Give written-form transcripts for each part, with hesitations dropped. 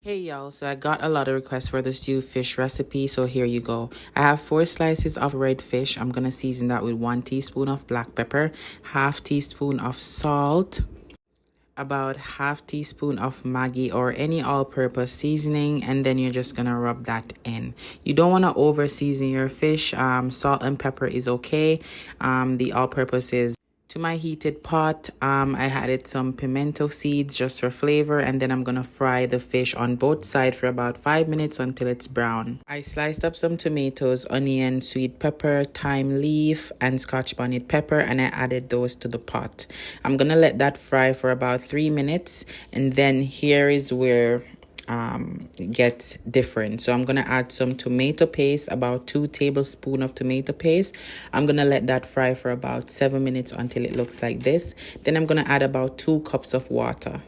Hey y'all, so I got a lot of requests for the stew fish recipe, so here you go. I have 4 slices of red fish. I'm gonna season that with 1 teaspoon of black pepper, half teaspoon of salt, about half teaspoon of Maggi or any all-purpose seasoning, and then you're just gonna rub that in. You don't want to over season your fish. Salt and pepper is okay. The all-purpose is to my heated pot. I added some pimento seeds just for flavor, and then I'm gonna fry the fish on both sides for about 5 minutes until it's brown. I sliced up some tomatoes, onion, sweet pepper, thyme leaf, and scotch bonnet pepper, and I added those to the pot. I'm gonna let that fry for about 3 minutes, and then here is where get different. So I'm gonna add some tomato paste, about 2 tablespoons of tomato paste. I'm gonna let that fry for about 7 minutes until it looks like this. Then I'm gonna add about 2 cups of water.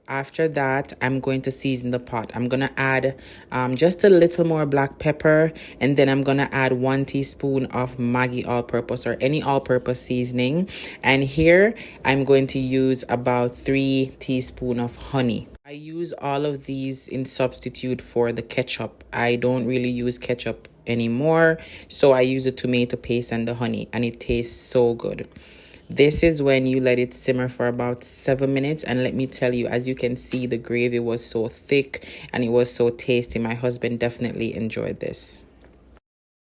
After that, I'm going to season the pot. I'm going to add just a little more black pepper, and then I'm going to add 1 teaspoon of Maggi all-purpose or any all-purpose seasoning. And here, I'm going to use about 3 teaspoons of honey. I use all of these in substitute for the ketchup. I don't really use ketchup anymore, so I use the tomato paste and the honey, and it tastes so good. This is when you let it simmer for about 7 minutes, and let me tell you, as you can see, the gravy was so thick and it was so tasty. My husband definitely enjoyed this.